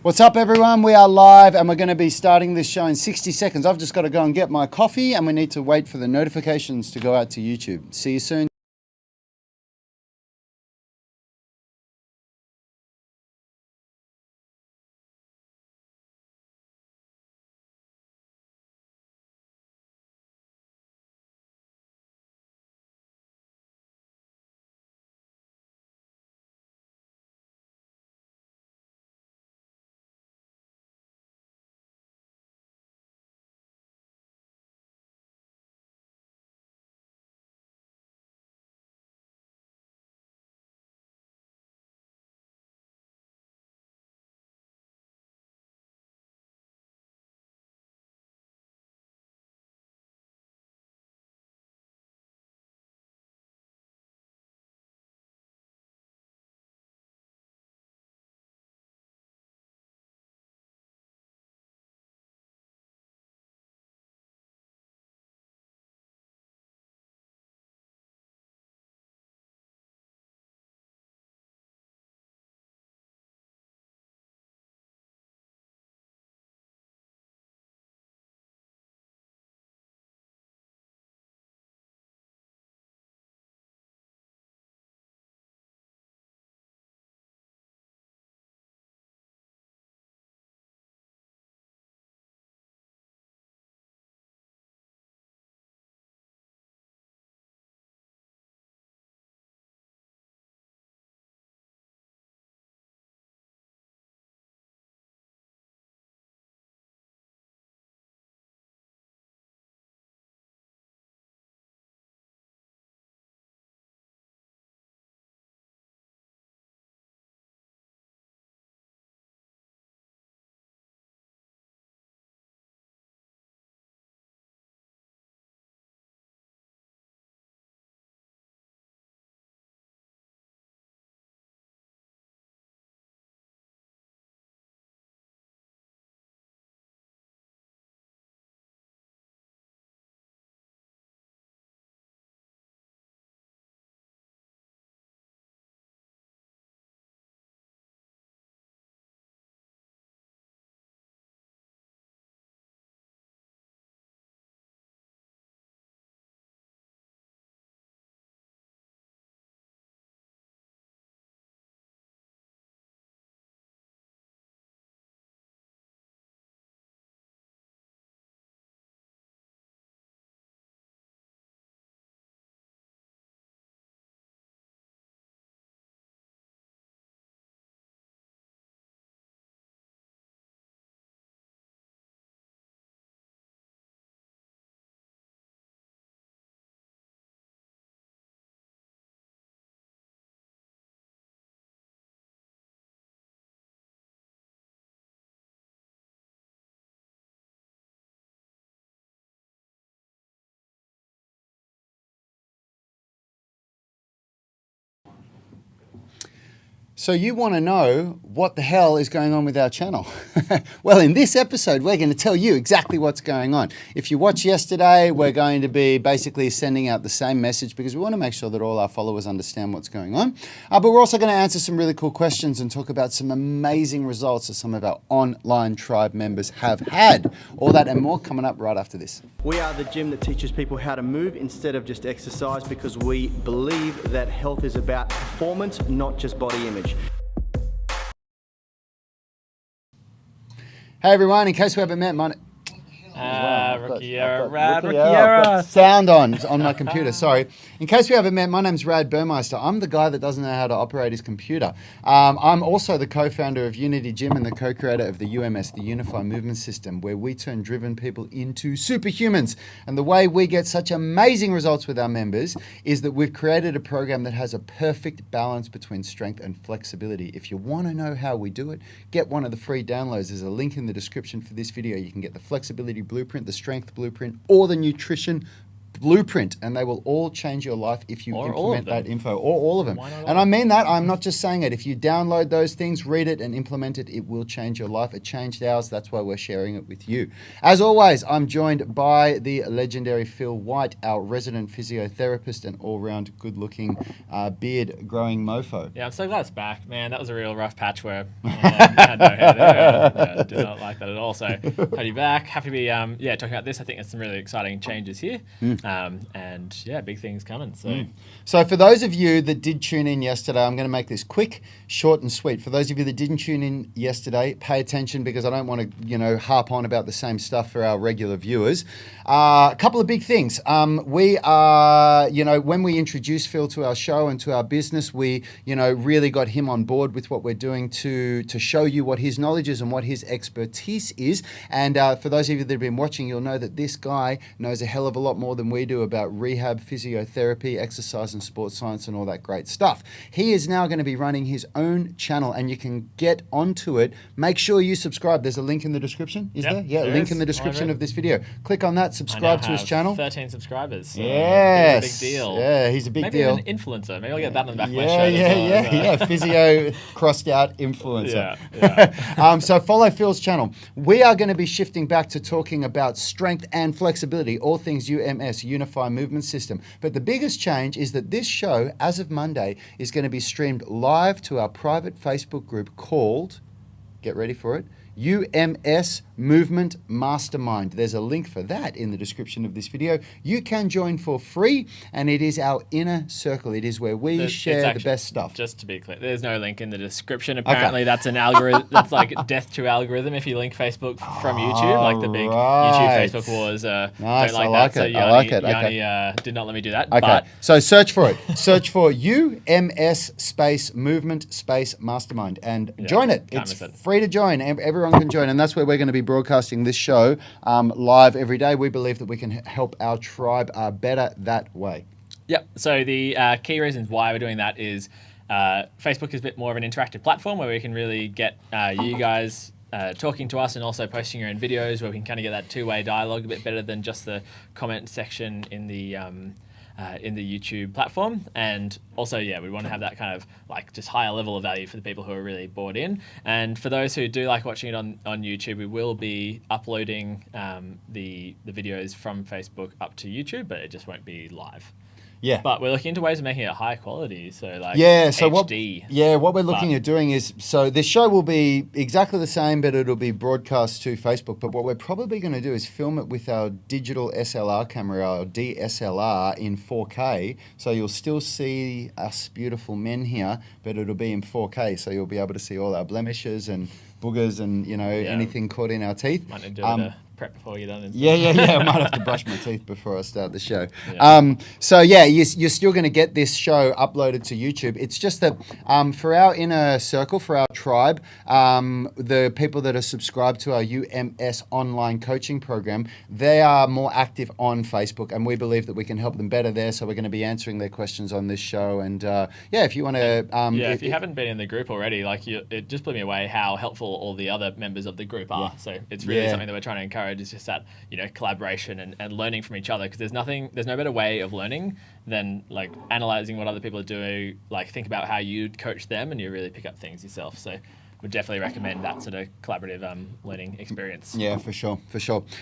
What's up, everyone? We are live and we're going to be starting this show in 60 seconds. I've just got to go and get my coffee and we need to wait for the notifications to go out to YouTube. See you soon. So you want to know what the hell is going on with our channel? Well, in this episode, we're going to tell you exactly what's going on. If you watched yesterday, we're going to be basically sending out the same message because we want to make sure that all our followers understand what's going on. But we're also going to answer some really cool questions and talk about some amazing results that some of our online tribe members have had. All that and more coming up right after this. We are the gym that teaches people how to move instead of just exercise because we believe that health is about performance, not just body image. Hey everyone, in case we haven't met, Rookie I've error, got sound on my computer, sorry. In case we haven't met, my name's Rad Burmeister. I'm the guy that doesn't know how to operate his computer. I'm also the co-founder of Unity Gym and the co-creator of the UMS, the Unified Movement System, where we turn driven people into superhumans. And the way we get such amazing results with our members is that we've created a program that has a perfect balance between strength and flexibility. If you want to know how we do it, get one of the free downloads. There's a link in the description for this video. You can get the flexibility blueprint, the strength blueprint, or the nutrition blueprint, and they will all change your life if you Or all of implement them. that info, or all of them. Why not all? And I mean that. I'm not just saying it. If you download those things, read it, and implement it, it will change your life. It changed ours. That's why we're sharing it with you. As always, I'm joined by the legendary Phil White, our resident physiotherapist and all-round good-looking beard-growing mofo. Yeah, I'm so glad it's back, man. That was a real rough patch where I had no hair there. Yeah, did not like that at all. So, had you back. Happy to be, talking about this. I think there's some really exciting changes here, and big things coming. So, So for those of you that did tune in yesterday, I'm going to make this quick, short and sweet. For those of you that didn't tune in yesterday, pay attention because I don't want to, harp on about the same stuff for our regular viewers. A couple of big things. We are, when we introduced Phil to our show and to our business, we, really got him on board with what we're doing to show you what his knowledge is and what his expertise is. And for those of you that have been watching, you'll know that this guy knows a hell of a lot more than we do about rehab, physiotherapy, exercise and sports science and all that great stuff. He is now going to be running his own channel and you can get onto it. Make sure you subscribe. There's a link in the description, is there? Yeah, link in the description of this video. Click on that, subscribe to his channel. 13 subscribers. So Yes. big deal. Yeah, he's a big deal. Maybe an influencer. Maybe I'll get that on the back of my shirt as well. Physio crossed out influencer. Yeah. So follow Phil's channel. We are going to be shifting back to talking about strength and flexibility, all things UMS, Unified Movement System. But the biggest change is that this show, as of Monday, is going to be streamed live to our private Facebook group called, get ready for it, UMS Movement Mastermind. There's a link for that in the description of this video. You can join for free, and it is our inner circle. It is where we share the best stuff. Just to be clear, there's no link in the description. Apparently, that's an algorithm. That's like death to algorithm if you link Facebook from YouTube, like the big YouTube Facebook wars. Nice, don't like I like that. it. So I like it. Yanni did not let me do that. Okay, But so search for it. Search for UMS space Movement space Mastermind and join it. It's free to join. Everyone can join, and that's where we're going to be broadcasting this show live every day. We believe that we can help our tribe better that way. Yep. So the key reasons why we're doing that is Facebook is a bit more of an interactive platform where we can really get you guys talking to us and also posting your own videos where we can kind of get that two-way dialogue a bit better than just the comment section in the YouTube platform. And also, we want to have that kind of like just higher level of value for the people who are really bought in. And for those who do like watching it on YouTube, we will be uploading the videos from Facebook up to YouTube, but it just won't be live. Yeah. But we're looking into ways of making it high quality. So like so HD. What we're looking at doing is, so this show will be exactly the same, but it'll be broadcast to Facebook. But what we're probably going to do is film it with our digital SLR camera, our DSLR in 4K. So you'll still see us beautiful men here, but it'll be in 4K. So you'll be able to see all our blemishes and boogers and, anything caught in our teeth. Might need to do a bit of prep before you're done. I might have to brush my teeth before I start the show. You're still going to get this show uploaded to YouTube. It's just that for our inner circle, for our tribe, the people that are subscribed to our UMS online coaching program, they are more active on Facebook, and we believe that we can help them better there. So we're going to be answering their questions on this show. And if you want to, if you haven't been in the group already, it just blew me away how helpful all the other members of the group are. So it's really something that we're trying to encourage. Is just that collaboration and learning from each other, because there's no better way of learning than like analyzing what other people are doing. Like think about how you'd coach them, and you really pick up things yourself. So would definitely recommend that sort of collaborative learning experience. Yeah, for sure.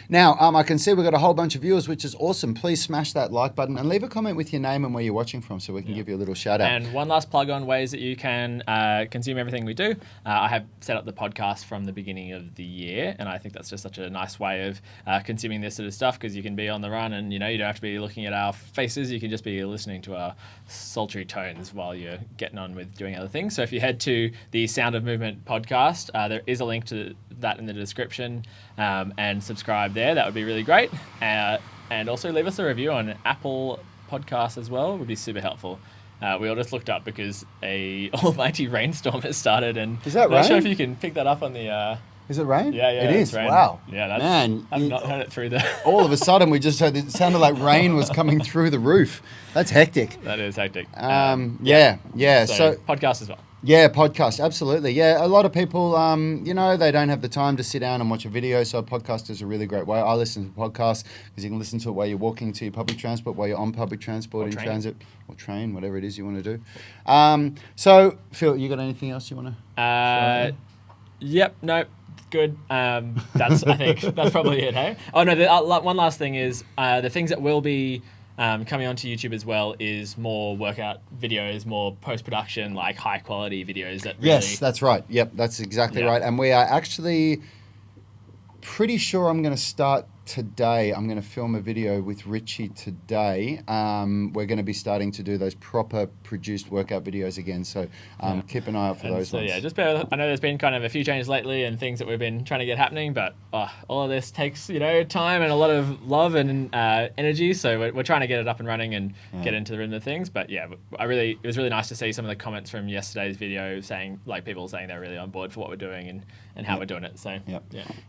Now, I can see we've got a whole bunch of viewers, which is awesome. Please smash that like button and leave a comment with your name and where you're watching from so we can give you a little shout out. And one last plug on ways that you can consume everything we do. I have set up the podcast from the beginning of the year, and I think that's just such a nice way of consuming this sort of stuff, because you can be on the run and, you don't have to be looking at our faces. You can just be listening to our sultry tones while you're getting on with doing other things. So if you head to the Sound of Movement podcast, there is a link to that in the description, and subscribe there. That would be really great. And also leave us a review on Apple Podcasts as well. Would be super helpful. We all just looked up because a almighty rainstorm has started, and is that I'm not sure if you can pick that up on the Is it rain? Yeah, It is. it's rain. Wow. Yeah, that's, Man, I've not heard it through the. all of a sudden we just heard it sounded like rain was coming through the roof. That's hectic. That is hectic. Yeah. So podcast as well. yeah, podcast, absolutely. Yeah, a lot of people, they don't have the time to sit down and watch a video, so a podcast is a really great way. I listen to podcasts because you can listen to it while you're walking to your public transport, while you're on public transport, in transit, or train, whatever it is you want to do. So, Phil, you got anything else you want to? Yep. No. Good. That's. I think that's probably it. Hey. Oh no. One last thing is the things that will be coming onto YouTube as well is more workout videos, more post-production, like high-quality videos that really... Yes, that's right. Yep, that's exactly right. And we are actually pretty sure I'm going to start today. I'm going to film a video with Richie today. We're going to be starting to do those proper produced workout videos again. So keep an eye out for those ones. Yeah, just bear with, I know there's been kind of a few changes lately and things that we've been trying to get happening, but all of this takes time and a lot of love and energy. So we're trying to get it up and running and get into the rhythm of things. But yeah, it was really nice to see some of the comments from yesterday's video saying, like, people saying they're really on board for what we're doing and how we're doing it. So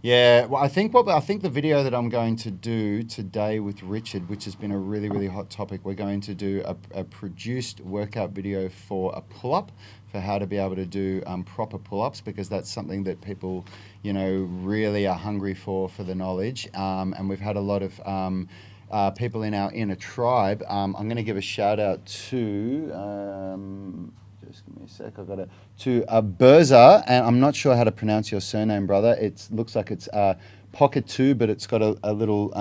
yeah. Well, I think the video that I'm going to do today with Richard, which has been a really, really hot topic, we're going to do a produced workout video for a pull-up, for how to be able to do proper pull-ups, because that's something that people, really are hungry for the knowledge. And we've had a lot of people in our inner tribe. I'm going to give a shout out to... just give me a sec. To Berza, and I'm not sure how to pronounce your surname, brother. It looks like it's Pocket 2, but it's got a little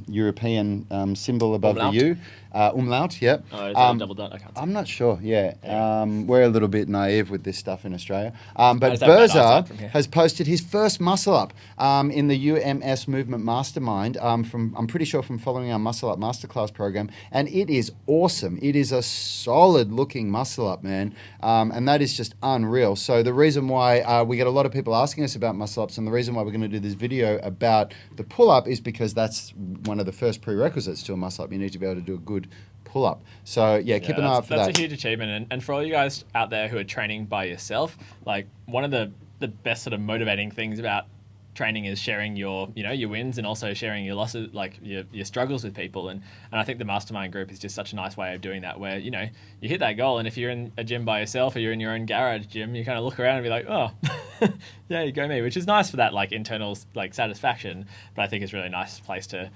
European symbol above Umlaut. the U. Umlaut, yep. Oh, is that a double dot? I can't see. I'm not sure, we're a little bit naive with this stuff in Australia. But just have bad eyesight Berza from here. has posted his first muscle up in the UMS Movement Mastermind, I'm pretty sure from following our Muscle Up Masterclass program, and it is awesome. It is a solid looking muscle up, man, and that is just unreal. So the reason why we get a lot of people asking us about muscle ups, and the reason why we're going to do this video about the pull up, is because that's one of the first prerequisites to a muscle up. You need to be able to do a good pull up. So keep an eye out for that. That's a huge achievement, and for all you guys out there who are training by yourself, like, one of the best sort of motivating things about training is sharing your wins, and also sharing your losses, like your struggles with people, and I think the mastermind group is just such a nice way of doing that, where you hit that goal, and if you're in a gym by yourself or you're in your own garage gym, you kind of look around and be like, oh yeah, you go me, which is nice for that like internal like satisfaction. But I think it's a really nice place to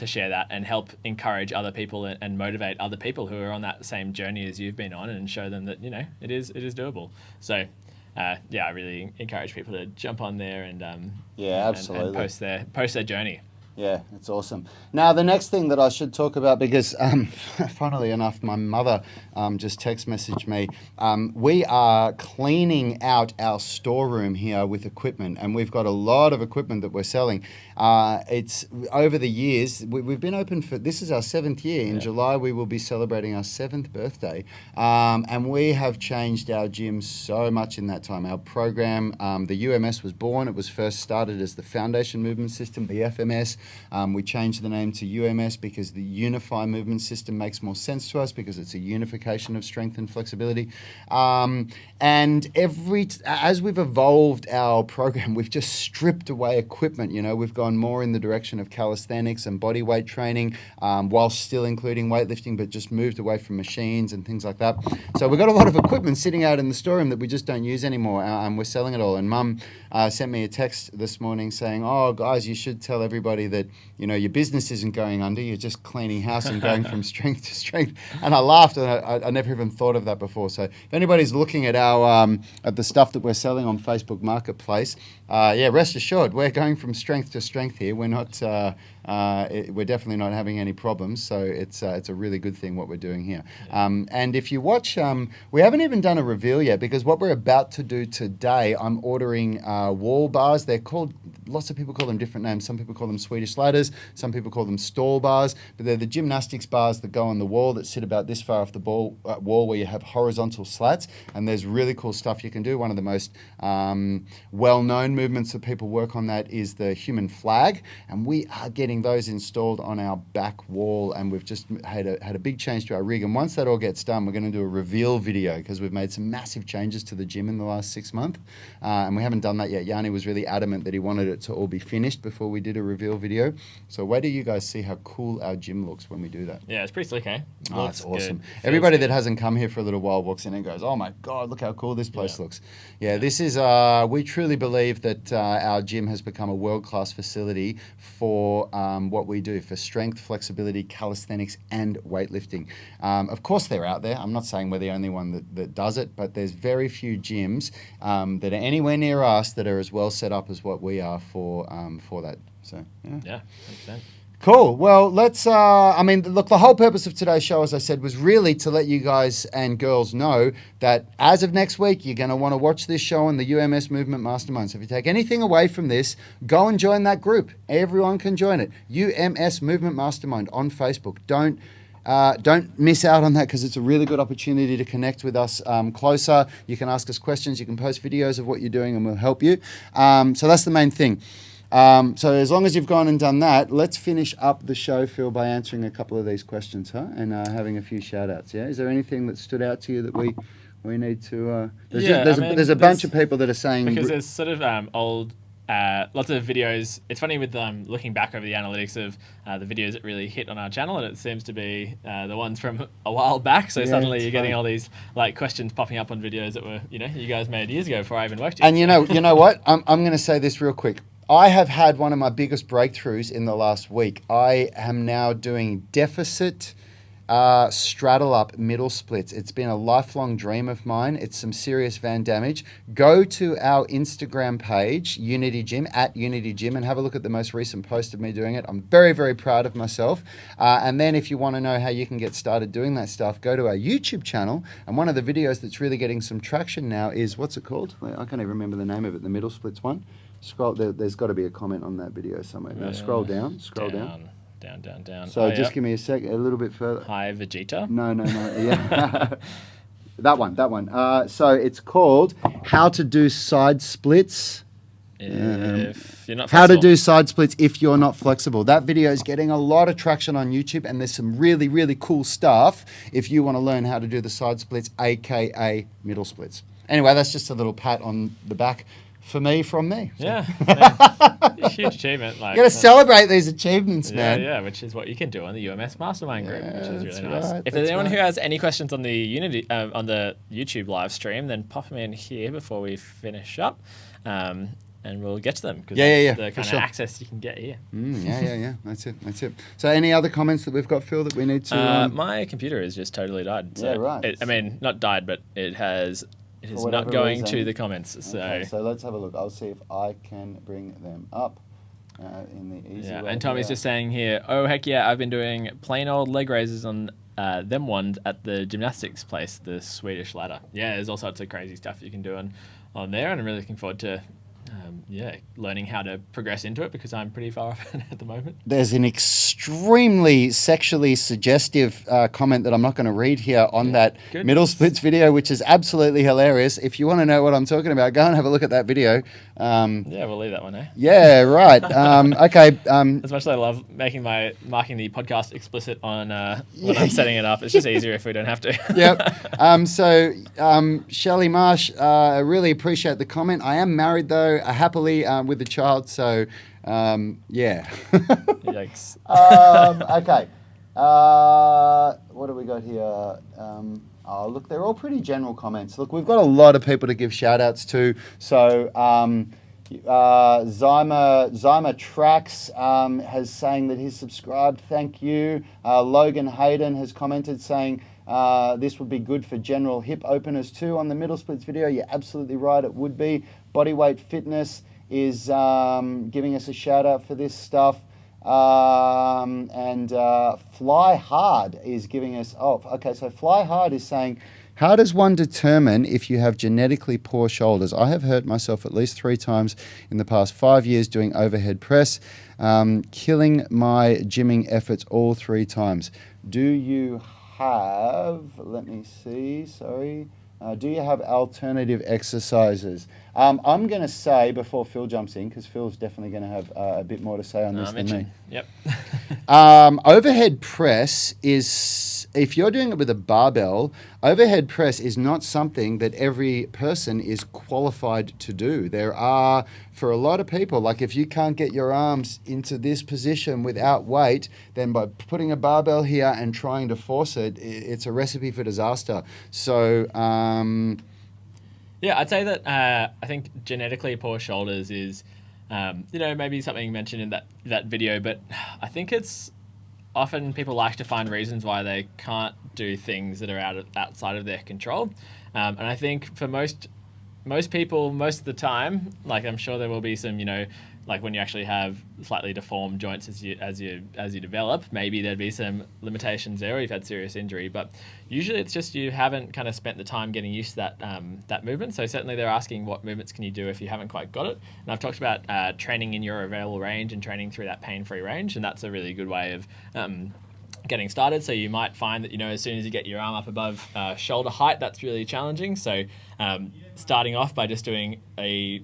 share that and help encourage other people and motivate other people who are on that same journey as you've been on, and show them that it is doable. So I really encourage people to jump on there and absolutely, and post their journey. Yeah, it's awesome. Now, the next thing that I should talk about, because funnily enough, my mother just text messaged me. We are cleaning out our storeroom here with equipment, and we've got a lot of equipment that we're selling. It's over the years, we've been open this is our 7th year. In July, we will be celebrating our 7th birthday. And we have changed our gym so much in that time. Our program, the UMS was born. It was first started as the Foundation Movement System, the FMS. We changed the name to UMS because the Unify Movement System makes more sense to us, because it's a unification of strength and flexibility. And as we've evolved our program, we've just stripped away equipment. We've gone more in the direction of calisthenics and body weight training, while still including weightlifting, but just moved away from machines and things like that. So we've got a lot of equipment sitting out in the storeroom that we just don't use anymore, and we're selling it all. And Mum sent me a text this morning saying, oh, guys, you should tell everybody that your business isn't going under, you're just cleaning house and going from strength to strength. And I laughed, and I never even thought of that before. So if anybody's looking at our at the stuff that we're selling on Facebook Marketplace, rest assured, we're going from strength to strength here. We're not we're definitely not having any problems, so it's a really good thing what we're doing here. And if you watch, we haven't even done a reveal yet, because what we're about to do today, I'm ordering wall bars. They're called, lots of people call them different names. Some people call them Swedish ladders, some people call them stall bars, but they're the gymnastics bars that go on the wall that sit about this far off the wall, where you have horizontal slats, and there's really cool stuff you can do. One of the most well-known movements that people work on that is the human flag, and we are getting getting those installed on our back wall, and we've just had a big change to our rig. And once that all gets done, we're going to do a reveal video because we've made some massive changes to the gym in the last 6 months, and we haven't done that yet. Yanni was really adamant that he wanted it to all be finished before we did a reveal video. So wait till you guys see how cool our gym looks when we do that. Yeah, it's pretty slick, eh? Oh, it's awesome. Good. Everybody Feels that hasn't come here for a little while walks in and goes, oh my God, look how cool this place looks. Yeah, this is, we truly believe that our gym has become a world-class facility for what we do, for strength, flexibility, calisthenics, and weightlifting. Of course, they're out there. I'm not saying we're the only one that does it, but there's very few gyms that are anywhere near us that are as well set up as what we are for that. So, Yeah, 100%. Cool. Well, let's, look, the whole purpose of today's show, as I said, was really to let you guys and girls know that as of next week, you're going to want to watch this show on the UMS Movement Mastermind. So if you take anything away from this, go and join that group. Everyone can join it. UMS Movement Mastermind on Facebook. Don't miss out on that because it's a really good opportunity to connect with us closer. You can ask us questions. You can post videos of what you're doing and we'll help you. So that's the main thing. So as long as you've gone and done that, let's finish up the show, Phil, by answering a couple of these questions, and having a few shout-outs, yeah? Is there anything that stood out to you that we need to... There's a bunch of people that are saying... Because there's sort of old... lots of videos. It's funny with looking back over the analytics of the videos that really hit on our channel, and it seems to be the ones from a while back. So suddenly you're getting all these like questions popping up on videos that were, you guys made years ago before I even worked here. And you know what? I'm going to say this real quick. I have had one of my biggest breakthroughs in the last week. I am now doing deficit straddle up middle splits. It's been a lifelong dream of mine. It's some serious van damage. Go to our Instagram page, Unity Gym, at Unity Gym, and have a look at the most recent post of me doing it. I'm very, very proud of myself. And then if you want to know how you can get started doing that stuff, go to our YouTube channel. And one of the videos that's really getting some traction now is, what's it called? I can't even remember the name of it, the middle splits one. Scroll. There's got to be a comment on that video somewhere. Now scroll down. Down. So just give me a little bit further. Hi, Vegeta. No. Yeah. that one. So it's called How to Do Side Splits. If you're not flexible. How to do side splits if you're not flexible. That video is getting a lot of traction on YouTube, and there's some really, really cool stuff if you want to learn how to do the side splits, aka middle splits. Anyway, that's just a little pat on the back from me. So. Yeah. Huge achievement. You got to celebrate these achievements, man. Yeah, which is what you can do on the UMS Mastermind group, which is really nice. Right, if there's anyone who has any questions on the Unity on the YouTube live stream, then pop them in here before we finish up, and we'll get to them because that's the kind of access you can get here. Yeah. That's it. So, any other comments that we've got, Phil, that we need to? My computer has just totally died. So yeah, right. Not died, but it is not going to the comments. Okay, so let's have a look. I'll see if I can bring them up in the easy way. And Tommy's just saying here, oh, heck yeah, I've been doing plain old leg raises on them ones at the gymnastics place, the Swedish ladder. Yeah, there's all sorts of crazy stuff you can do on there, and I'm really looking forward to learning how to progress into it because I'm pretty far off at the moment. There's an extremely sexually suggestive comment that I'm not going to read here on that middle splits video, which is absolutely hilarious. If you want to know what I'm talking about, go and have a look at that video. We'll leave that one, eh? Yeah, right. Okay. As much as I love marking the podcast explicit on when I'm setting it up, it's just easier if we don't have to. Yep. Shelley Marsh, I really appreciate the comment. I am married though, happily with a child, so yeah. Yikes. Okay. What do we got here? Oh, look, they're all pretty general comments. Look, we've got a lot of people to give shout-outs to. So, Zyma Tracks has saying that he's subscribed. Thank you. Logan Hayden has commented saying this would be good for general hip openers too on the middle splits video. You're absolutely right, it would be. Bodyweight Fitness is giving us a shout-out for this stuff. And Fly Hard is giving us... Oh, okay, so Fly Hard is saying, how does one determine if you have genetically poor shoulders? I have hurt myself at least 3 times in the past 5 years doing overhead press, killing my gymming efforts all 3 times. Do you have... Let me see, sorry. Do you have alternative exercises? I'm going to say, before Phil jumps in, because Phil's definitely going to have a bit more to say on this than me. Yep. Overhead press is, if you're doing it with a barbell, overhead press is not something that every person is qualified to do. There are, for a lot of people, like if you can't get your arms into this position without weight, then by putting a barbell here and trying to force it, it's a recipe for disaster. So, yeah, I'd say that I think genetically poor shoulders is, maybe something mentioned in that video, but I think it's often people like to find reasons why they can't do things that are outside of their control. And I think for most people, most of the time, like I'm sure there will be some, like when you actually have slightly deformed joints as you develop, maybe there'd be some limitations there, or you've had serious injury. But usually it's just you haven't kind of spent the time getting used to that movement. So certainly they're asking what movements can you do if you haven't quite got it. And I've talked about training in your available range and training through that pain-free range, and that's a really good way of getting started. So you might find that, as soon as you get your arm up above shoulder height, that's really challenging. So starting off by just doing a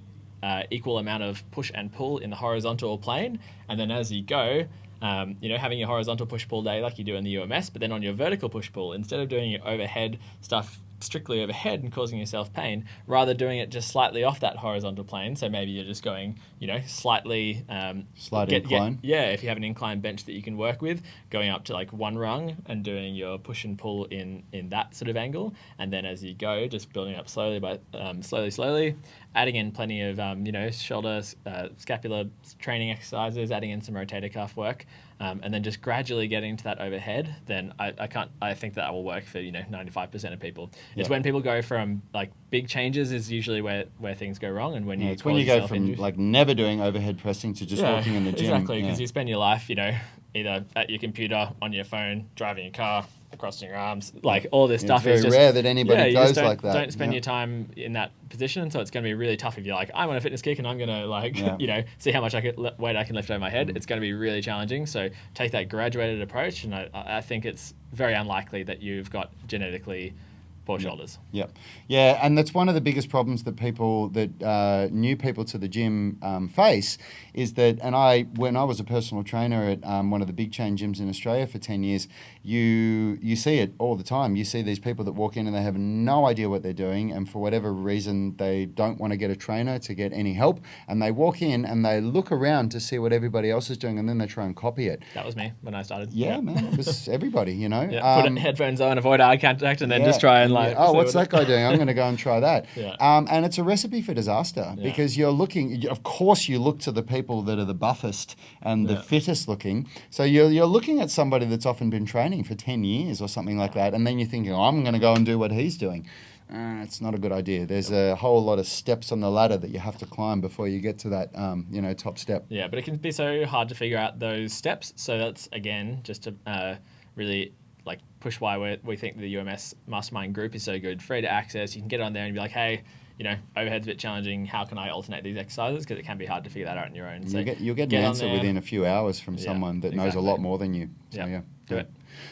equal amount of push and pull in the horizontal plane, and then as you go, having your horizontal push-pull day like you do in the UMS, but then on your vertical push-pull, instead of doing your overhead stuff strictly overhead and causing yourself pain, rather doing it just slightly off that horizontal plane. So maybe you're just going, slightly slight incline. If you have an incline bench that you can work with, going up to like one rung and doing your push and pull in that sort of angle, and then as you go, just building up slowly by slowly, adding in plenty of shoulder, scapular training exercises, adding in some rotator cuff work. And then just gradually getting to that overhead, then I think that will work for 95% of people. Yeah. It's when people go from like big changes is usually where things go wrong, and when it's when you go from like never doing overhead pressing to just walking in the gym. Exactly, because you spend your life either at your computer, on your phone, driving your car, crossing your arms, like all this stuff. It's very rare that anybody goes like that. Don't spend your time in that position, so it's going to be really tough if you're like, I'm on a fitness kick and I'm going to see how much weight I can lift over my head. It's going to be really challenging. So take that graduated approach, and I think it's very unlikely that you've got genetically poor shoulders. Yep. Yeah, and that's one of the biggest problems that new people to the gym face is that, and when I was a personal trainer at one of the big chain gyms in Australia for 10 years, you see it all the time. You see these people that walk in and they have no idea what they're doing, and for whatever reason they don't want to get a trainer to get any help, and they walk in and they look around to see what everybody else is doing, and then they try and copy it. That was me when I started. Yeah, man, it was everybody, Yeah, put headphones on, avoid eye contact, and then just try and what's that guy doing? I'm going to go and try that. Yeah. And it's a recipe for disaster because you're looking, of course you look to the people that are the buffest and the fittest looking. So you're looking at somebody that's often been training for 10 years or something like that, and then you're thinking, I'm going to go and do what he's doing. It's not a good idea. There's a whole lot of steps on the ladder that you have to climb before you get to that, top step. Yeah, but it can be so hard to figure out those steps. So that's, again, just to really push why we think the UMS Mastermind group is so good. Free to access. You can get on there and be like, hey, overhead's a bit challenging. How can I alternate these exercises? Because it can be hard to figure that out on your own. So you'll get an answer within a few hours from someone that knows a lot more than you. So, do it.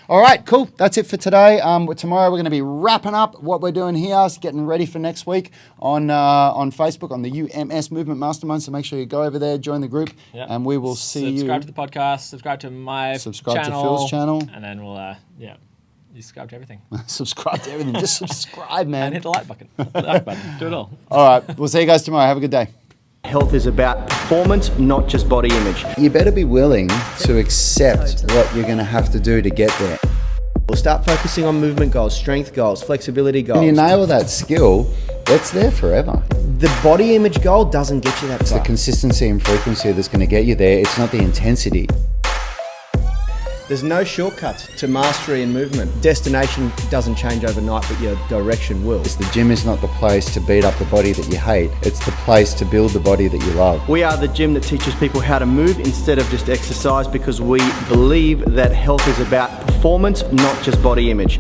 All right, cool. That's it for today. Tomorrow we're going to be wrapping up what we're doing here, getting ready for next week on Facebook on the UMS Movement Mastermind. So make sure you go over there, join the group, and we will see you. Subscribe to the podcast. Subscribe to my channel. Subscribe to Phil's channel, and then we'll you subscribe to everything. Subscribe to everything. Just subscribe, man. And hit the like button. Do it all. All right. We'll see you guys tomorrow. Have a good day. Health is about performance, not just body image. You better be willing to accept what you're going to have to do to get there. We'll start focusing on movement goals, strength goals, flexibility goals. When you nail that skill, it's there forever. The body image goal doesn't get you that It's far. the consistency and frequency that's going to get you there. It's not the intensity. There's no shortcuts to mastery and movement. Destination doesn't change overnight, but your direction will. The gym is not the place to beat up the body that you hate. It's the place to build the body that you love. We are the gym that teaches people how to move instead of just exercise, because we believe that health is about performance, not just body image.